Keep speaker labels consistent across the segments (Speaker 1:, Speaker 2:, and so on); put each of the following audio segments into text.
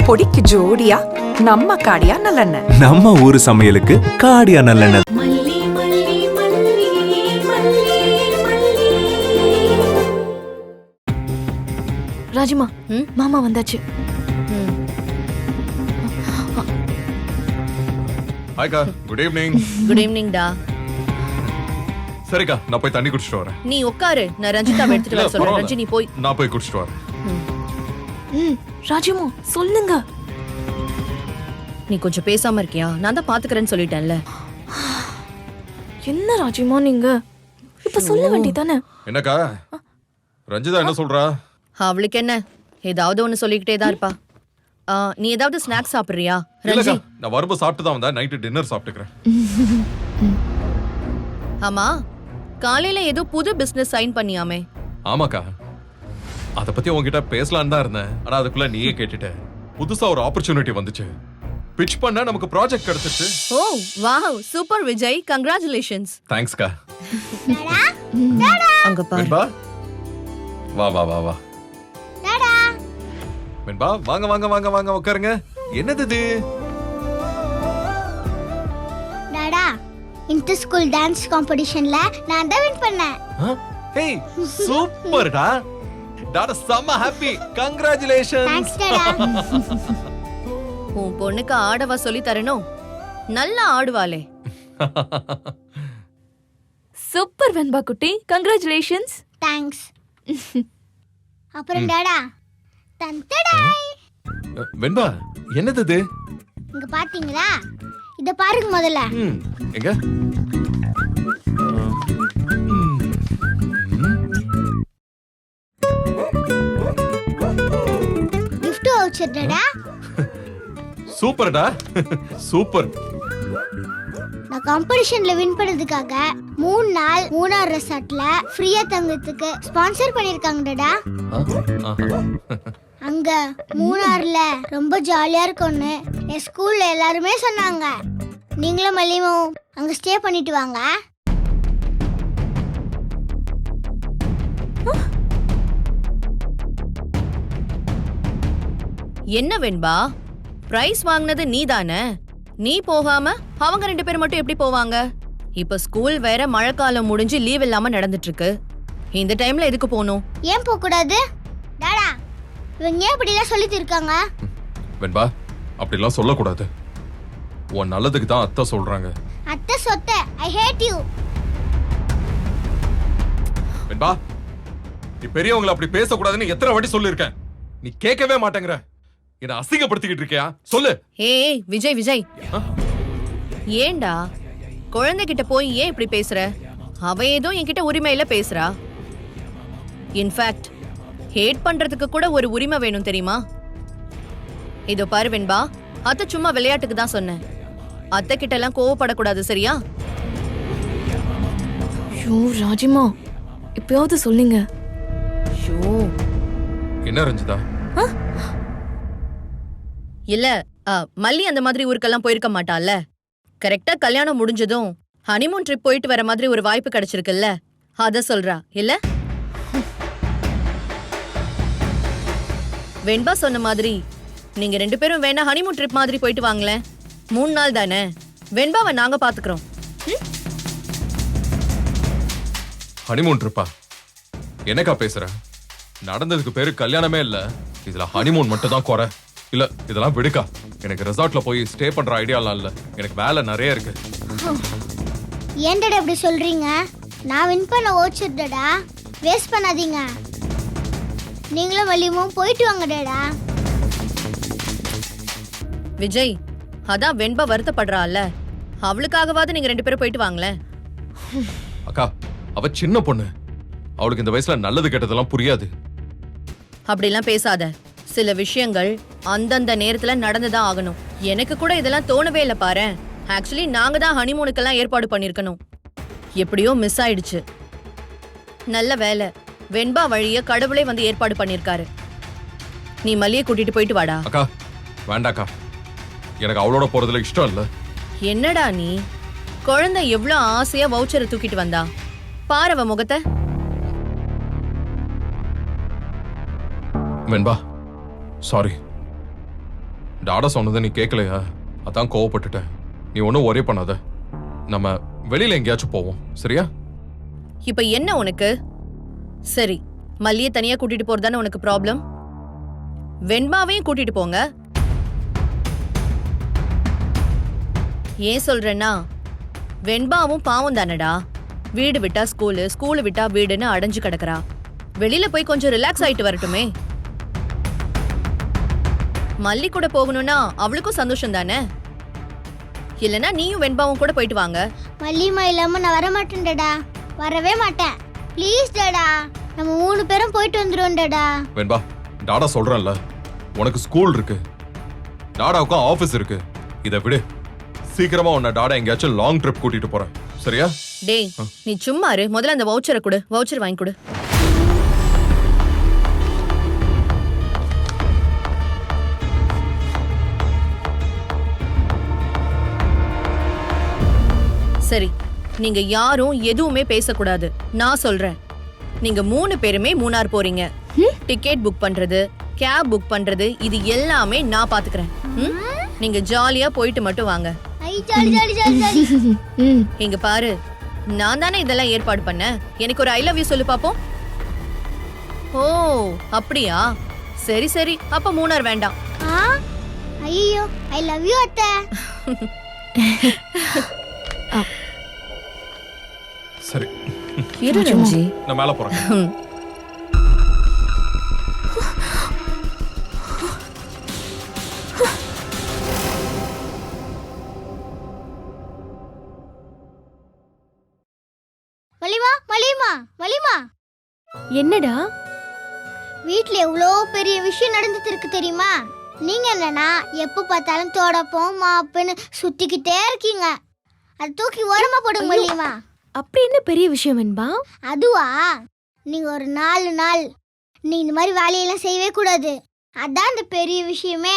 Speaker 1: பொடிக்கு ஜோடியா நம்ம காடியா நல்லெண்ணெய்.
Speaker 2: நம்ம ஊரு சமையலுக்கு காடியா நல்லெண்ணெய்.
Speaker 3: ராஜிமா, மாமா வந்தாச்சு.
Speaker 4: ஹாய்க்கா, குட் ஈவினிங்.
Speaker 5: குட் ஈவினிங் டா.
Speaker 4: சரிக்கா, நான் போய் தண்ணி குடிச்சிட்டு வரேன்.
Speaker 5: நீ உட்காரு, நான் ரஞ்சிதாவை எடுத்துட்டு வர சொல்றேன். ரஞ்சி, நீ போய்.
Speaker 4: நான் போய் குடிச்சிட்டு வரேன்.
Speaker 3: ராஜிமா, சொல்லுங்க.
Speaker 5: நீ கொஞ்சம் பேசாம இருக்கியா? நான் தான் பாத்துக்கிறேன்னு சொல்லிட்டேன்ல.
Speaker 3: என்ன ராஜிமா நீங்க இப்ப சொல்ல வேண்டியதானே?
Speaker 4: என்னக்கா ரஞ்சிதா என்ன சொல்றா?
Speaker 5: அவளுக்கு என்ன, ஏதாவது ஒண்ணு சொல்லிக்கிட்டே தான் இருப்பா. நீ ஏதாவது ஸ்நாக்ஸ் சாப்பிடுறியா? ரஞ்சி,
Speaker 4: நான் வரும்போது சாப்பிட்டு தான் வந்தேன். நைட்டு டின்னர் சாப்பிட்டுக்கிறேன்.
Speaker 5: ஆமா, காலையில ஏதோ புது பிசினஸ் சைன் பண்ணியாமே?
Speaker 4: ஆமாக்கா, அத பத்தி உங்ககிட்ட பேசலான்னு தான் இருந்தேன். ஆனா அதுக்குள்ள நீயே கேட்டுட்ட. புதுசா ஒரு ஆப்பர்ச்சுனிட்டி வந்துச்சு. பிட்ச் பண்ண நமக்கு ப்ராஜெக்ட் கிடைச்சிச்சு.
Speaker 5: Oh wow, super Vijay, congratulations.
Speaker 4: தேங்க்ஸ்க்கா.
Speaker 5: அங்க பாரு.
Speaker 4: வெண்பா, வா வா வா வா. வெண்பா, வாங்க வாங்க வாங்க வாங்க உட்காருங்க. என்னது இது?
Speaker 6: டாடா, இன்டர் ஸ்கூல் டான்ஸ் காம்படிஷன்ல நான் தான் வின் பண்ணேன்.
Speaker 4: ஹேய், சூப்பர்டா. டாடா செம்ம ஹாப்பி. கங்க்ராச்சுலேஷன்ஸ்.
Speaker 6: தேங்க்ஸ் டாடா.
Speaker 5: உன் பொண்ணுக்கு ஆடவா சொல்லி தரணும். நல்லா ஆடுவாளே.
Speaker 3: சூப்பர் வெண்பா குட்டி, கங்க்ராச்சுலேஷன்ஸ்.
Speaker 6: தேங்க்ஸ். அப்புறம் டாடா, தந்தடாய்.
Speaker 4: வெண்பா, என்னது இது?
Speaker 6: இங்க பாத்தீங்களா? இத பாருங்க முதல்ல.
Speaker 4: எங்க?
Speaker 6: gift voucher Tata.
Speaker 4: சூப்பர்டா. சூப்பர்.
Speaker 6: நான் காம்படிஷன்ல வின் பண்ணதுக்காக 3 நாள் மூணார் ரெசார்ட்ல ஃப்ரீயா தங்கறதுக்கு ஸ்பான்சர் பண்ணிருக்காங்க டாடா. அங்க மூணார்ல ரொம்ப ஜாலியா இருக்கும்னு என் ஸ்கூல்ல எல்லாருமே சொன்னாங்க. நீங்களும் மல்லியும் அங்க ஸ்டே பண்ணிட்டு வாங்க.
Speaker 5: என்ன வெண்பா, பிரைஸ் வாங்குனது நீ தானே? நீ போகாம அவங்க 2 பேர் மட்டும் எப்படி போவாங்க? இப்ப ஸ்கூல் வேற மழைக்காலம் முடிஞ்சு லீவ் இல்லாம நடந்துட்டு இருக்கு. இந்த டைம்ல எதுக்கு போகணும்?
Speaker 6: ஏன் போக கூடாது டாடா? இவங்க ஏன் இப்படி எல்லாம் சொல்லிட்டு இருக்காங்க?
Speaker 4: வெண்பா, அப்படிலாம் சொல்லக்கூடாது. உன் நல்லதுக்கு தான் அத்தை சொல்றாங்க.
Speaker 6: அத்தை சொத்தை, ஐ ஹேட் யூ.
Speaker 4: வெண்பா, நீ பெரியவங்களை அப்படி பேசக்கூடாதுன்னு எத்தனை வாட்டி சொல்லிருக்கேன். நீ கேட்கவே மாட்டேங்கிற. என்ன அசிங்கப்படுத்திக்கிட்டு இருக்கியா? சொல்லு.
Speaker 5: ஏய் விஜய், விஜய், ஏண்டா குழந்தைகிட்ட போய் ஏன் இப்படி பேசுற? அவ ஏதோ என்கிட்ட உரிமையில பேசுறா. இன்ஃபேக்ட் ஹேட் பண்றதுக்கு கூட ஒரு உரிமை வேணும் தெரியுமா? இதோ பாரு வெண்பா, அத்தை சும்மா விளையாட்டுக்கு தான் சொன்னேன். அத்தை கிட்ட எல்லாம் கோவப்படக்கூடாது, சரியா?
Speaker 3: ஐயோ ராஜிமா, இப்பயாவது சொல்லுங்க.
Speaker 5: ஐயோ,
Speaker 4: என்ன ரஞ்சிதா?
Speaker 5: இல்ல, மல்லி அந்த மாதிரி ஊருக்கெல்லாம் போயிருக்க மாட்டாள்ல. கரெக்டா கல்யாணம் முடிஞ்சதும் ஹனிமூன் ட்ரிப் போயிட்டு வர மாதிரி ஒரு வாய்ப்பு கிடைச்சிருக்குல்ல, அத சொல்றா இல்ல? வெண்பா சொன்ன மாதிரி நீங்க 2 பேரும் வேணா ஹனிமூன் ட்ரிப் மாதிரி போயிட்டு வாங்களேன். 3 நாள் தானே. வெண்பாவை நாங்க பாத்துக்கிறோம்.
Speaker 4: ஹனிமூன் ட்ரிப்பா? என்னக்கா பேசுற? நடந்ததுக்கு பேரு கல்யாணமே இல்ல. இதுல ஹனிமூன் மட்டும் தான் குறை. இல்ல, இதெல்லாம் விடுக்கா. எனக்கு ரெசார்ட்ல போய் ஸ்டே பண்ற ஐடியாலாம் இல்ல. எனக்கு வேலை நிறைய இருக்கு.
Speaker 6: ஏன் டாடா இப்படி சொல்றீங்க? நான் வின் பண்ண வவுச்சர் டாடா, வேஸ்ட் பண்ணாதீங்க. நீங்களும் மல்லியும் போயிட்டு வாங்க டாடா.
Speaker 5: விஜய், அதான் வெண்பா வருத்தப்படுறாள்ல, அவளுக்காகவாது நீங்க 2 பேரும் போயிட்டு வாங்களேன்.
Speaker 4: அக்கா, அவ சின்ன பொண்ணு. அவளுக்கு இந்த வயசுல நல்லது கெட்டதெல்லாம் புரியாது.
Speaker 5: அப்படிலாம் பேசாத. சில விஷயங்கள் அந்தந்த நேரத்துல நடந்துதான் ஆகணும். எனக்கு கூட இதெல்லாம் தோணவே இல்ல பாரு. ஆக்சுவலி நாங்க தான் ஹனிமூனுக்கெல்லாம் ஏற்பாடு பண்ணிருக்கணும். எப்படியோ மிஸ் ஆயிடுச்சு. நல்ல வேலை, வெண்பா வழிய கடவுளே வந்து ஏற்பாடு பண்ணிருக்காரு. நீ மல்லியை கூட்டிட்டு போயிட்டு வாடா.
Speaker 4: அக்கா, வேண்டாக்கா. எனக்கு அவளோட போறதுல இஷ்டம் இல்ல.
Speaker 5: என்னடா நீ? குழந்தை எவ்வளவு ஆசையா வவுச்சரை தூக்கிட்டு வந்தா பாரவ முகத்தை.
Speaker 4: வெண்பா, சாரி. டாடா சொன்னதை நீ கேட்கலையா? அதான் கோவப்பட்டுட்டேன். நீ ஒன்றும் ஒரே பண்ணாத. நம்ம வெளியில எங்கேயாச்சும் போவோம், சரியா?
Speaker 5: இப்ப என்ன உனக்கு? சரி, மல்லியை தனியா கூட்டிட்டு போறதானே உனக்கு ப்ராப்ளம்? வெண்பாவையும் கூட்டிட்டு போங்க. ஏன் சொல்றேன்னா, வெண்பாவும் பாவம் தானடா. வீடு விட்டா ஸ்கூலு, ஸ்கூலு விட்டா வீடுன்னு அடைஞ்சு கிடக்குறா. வெளியில போய் கொஞ்சம் ரிலாக்ஸ் ஆயிட்டு வரட்டுமே. மல்லி கூட போகணும்னா அவளுக்கும் சந்தோஷம் தானே. இல்லனா நீயும் வெண்பாவும் கூட போயிட்டு வாங்க.
Speaker 6: மல்லிமா இல்லாம நான் வர மாட்டேன் டாடா. வரவே மாட்டேன். ப்ளீஸ் டாடா, நம்ம 3 பேரும் போயிட்டு வந்துருவோம் டாடா.
Speaker 4: வெண்பா, டாடா சொல்றேன்ல, உனக்கு ஸ்கூல் இருக்கு, டாடாவுக்கும் ஆபீஸ் இருக்கு. இதை விடு. சீக்கிரமா உன்னை டாடா எங்கேயாச்சும் லாங் ட்ரிப் கூட்டிட்டு போறேன், சரியா?
Speaker 5: டேய், நீ சும்மா இரு. முதல்ல அந்த வவுச்சரை கொடு. வவுச்சர் வாங்கி கொடு. சரி, நீங்க யாரும் எதுவுமே பேசக்கூடாது. நான் சொல்றேன். நீங்க 3 பேருமே மூணார் போறீங்க. டிக்கெட் புக் பண்றது, கேப் புக் பண்றது, இது எல்லாமே நான் பாத்துக்கிறேன். நீங்க ஜாலியா போயிட்டு மட்டும் வாங்க.
Speaker 6: ஐ ஜாலி ஜாலி ஜாலி ஜாலி.
Speaker 5: இங்க பாரு, நான் தானே இதெல்லாம் ஏற்பாடு பண்ணேன். எனக்கு ஒரு ஐ லவ் யூ சொல்லு பாப்போம். ஓ, அப்படியா? சரி சரி, அப்ப மூணார் வேண்டாம்.
Speaker 6: ஐயோ, ஐ லவ் யூ அத்தை.
Speaker 4: சரி,
Speaker 5: இரு ரஞ்சி,
Speaker 4: நான் மேல போறேன்.
Speaker 6: மலிமா மலிமா மலிமா,
Speaker 3: என்னடா?
Speaker 6: வீட்ல எவ்வளோ பெரிய விஷயம் நடந்துட்டு இருக்கு தெரியுமா? நீங்க என்னன்னா எப்ப பார்த்தாலும் தோடப்போம் மாப்புன்னு சுத்திக்கிட்டே இருக்கீங்க. அது தூக்கி ஓரமா போடுங்க மலிமா.
Speaker 3: அப்படி என்ன பெரிய விஷயம் வெண்பா?
Speaker 6: அதுவா, நீங்க ஒரு 4 நாள் நீ இந்த மாதிரி வேலையெல்லாம் செய்யவே கூடாது. அதான் அந்த பெரிய விஷயமே.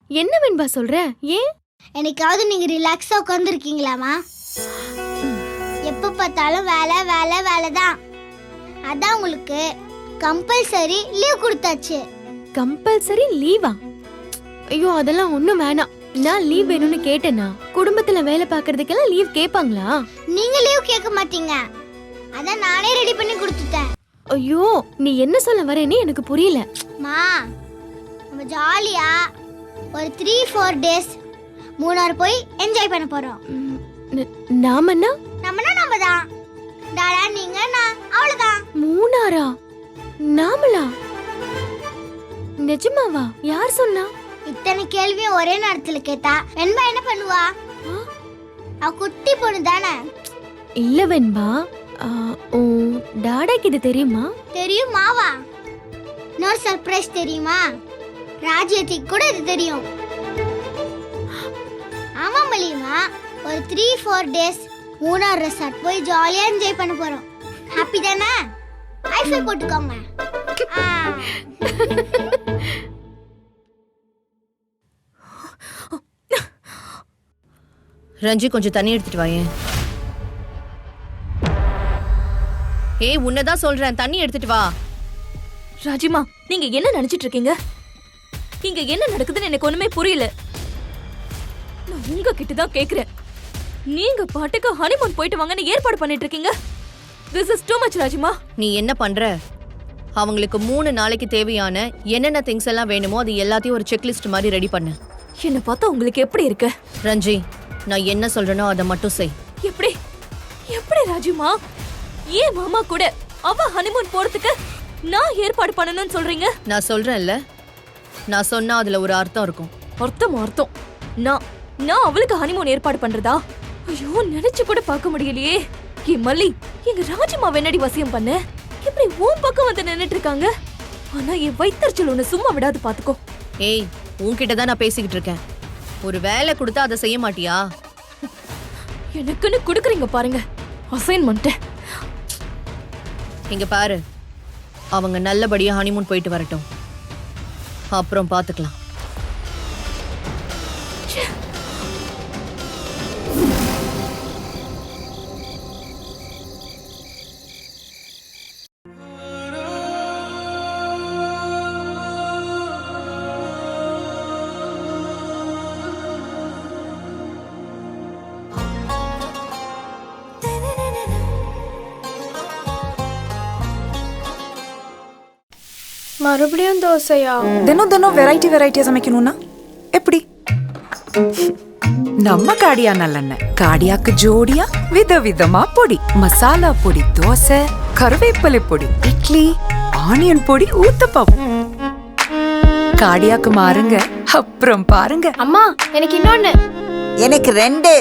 Speaker 3: என்ன வெண்பா சொல்ற? ஏன்?
Speaker 6: என்னைக்காவது நீங்க ரிலாக்ஸா உட்காந்துருக்கீங்களாமா? எப்ப பார்த்தாலும் வேலை வேலை வேலை தான். அதான் உங்களுக்கு கம்பல்சரி லீவ் கொடுத்தாச்சு.
Speaker 3: கம்பல்சரி லீவா? ஐயோ, அதெல்லாம் ஒண்ணும் வேணாம். நான் லீவ் வேணும்னு கேட்டேனா? குடும்பத்துல வேலை பாக்குறதுக்கெல்லாம் லீவ் கேட்பாங்களா?
Speaker 6: நீங்க லீவ் கேட்க மாட்டீங்க. அதான் நானே ரெடி பண்ணி கொடுத்துட்டேன்.
Speaker 3: ஐயோ, நீ என்ன சொல்ல வரேன்னு எனக்கு புரியல.
Speaker 6: மா, நம்ம ஜாலியா ஒரு 3-4 டேஸ் மூணார் போய் என்ஜாய் பண்ண போறோம்.
Speaker 3: நாமன்னா?
Speaker 6: நம்ம தான் டாடா, நீங்க நான், அவ்வளவுதான்.
Speaker 3: மூணாரா? நாமளா? நிஜமாவா? யார் சொன்னா?
Speaker 6: இத்தனை கேள்வியும் ஒரே நேரத்துல கேட்டா வெண்பா என்ன பண்ணுவா? அவ குட்டி பொண்ணு தானே.
Speaker 3: இல்ல வெண்பா, டாடாக்கு இது தெரியுமா?
Speaker 6: தெரியுமாவா? இன்னொரு சர்ப்ரைஸ் தெரியுமா? ராஜ்யத்துக்கு கூட இது தெரியும். ஆமா மலிமா, ஒரு 3-4 டேஸ் மூணார் ரெசார்ட் போய் ஜாலியா என்ஜாய் பண்ண போறோம். ஹாப்பி தானே? ஐஃபை போட்டுக்கோங்க.
Speaker 5: ரஞ்சி, கொஞ்சம் தண்ணி எடுத்துட்டு வாயேன். ஏய், உன்னதான் சொல்றேன், தண்ணி எடுத்துட்டு வா.
Speaker 3: ராஜிமா, நீங்க என்ன நினைச்சிட்டு இருக்கீங்க? இங்க என்ன நடக்குதுன்னு எனக்கு ஒண்ணுமே புரியல. நான் உங்ககிட்ட தான் கேக்குறேன். நீங்க பாட்டுக்கு ஹனிமூன் போயிட்டு வாங்கன்னு ஏற்பாடு பண்ணிட்டு இருக்கீங்க. This is too much, ராஜிமா.
Speaker 5: நீ என்ன பண்ற? அவங்களுக்கு 3 நாளைக்கு தேவையான என்னென்ன திங்ஸ் எல்லாம் வேணுமோ அது எல்லாத்தையும் ஒரு செக்லிஸ்ட் மாதிரி ரெடி பண்ணு.
Speaker 3: என்ன பார்த்தா உங்களுக்கு எப்படி இருக்கு?
Speaker 5: ரஞ்சி, நான் என்ன சொல்றேனோ அதை மட்டும் செய்.
Speaker 3: எப்படி எப்படி ராஜிமா? ஏன் மாமா கூட அவ ஹனிமூன் போறதுக்கு நான் ஏற்பாடு பண்ணணும்னு சொல்றீங்க?
Speaker 5: நான் சொல்றேன்ல, நான் சொன்னா அதுல ஒரு அர்த்தம் இருக்கும்.
Speaker 3: அர்த்தம். நான் அவளுக்கு ஹனிமூன் ஏற்பாடு பண்றதா? ஐயோ, நினைச்சு கூட பார்க்க முடியலையே. ஏ மல்லி, எங்க ராஜிமா வெண்ணடி வசியம் பண்ண இப்படி உன் பக்கம் வந்து நின்னுட்டு இருக்காங்க. ஆனா என் வைத்தறிச்சல் உன்னை சும்மா விடாது பாத்துக்கோ.
Speaker 5: ஏய், உன்கிட்ட தான் நான் பேசிக்கிட்டு இருக்கேன். ஒரு வேலை கொடுத்தா அதை செய்ய மாட்டியா?
Speaker 3: எனக்குன்னு குடுக்குறீங்க பாருங்க அசைன்மெண்ட்.
Speaker 5: இங்க பாரு, அவங்க நல்லபடியா ஹனிமூன் போயிட்டு வரட்டும், அப்புறம் பாத்துக்கலாம்.
Speaker 7: மறுபடியும் தோசையா?
Speaker 1: தினம் தினம் வெரைட்டியா சமைக்கணும்னா எப்படி? நம்ம காடியா நல்லெண்ணெய். காடியாக்கு ஜோடியா விதவிதமா பொடி. மசாலா பொடி தோசை, கருவேப்பிலை பொடி இட்லி, ஆனியன் பொடி ஊத்தப்பம். காடியாக்கு மாறுங்க, அப்புறம் பாருங்க.
Speaker 7: அம்மா எனக்கு இன்னொன்னு.
Speaker 8: எனக்கு 2.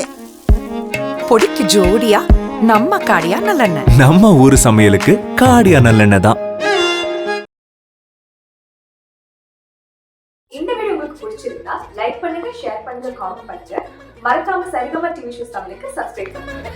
Speaker 1: பொடிக்கு ஜோடியா நம்ம காடியா நல்லெண்ணெய்.
Speaker 2: நம்ம ஊரு சமையலுக்கு காடியா நல்லெண்ணெய் தான்.
Speaker 9: இந்த வீடியோ உங்களுக்கு பிடிச்சிருந்தா லைக் பண்ணுங்க, ஷேர் பண்ணுங்க, காமெண்ட் பண்ணுங்க. மறக்காம சரிகமா டிவி ஷோஸ் தமிழுக்கு சப்ஸ்கிரைப் பண்ணுங்க.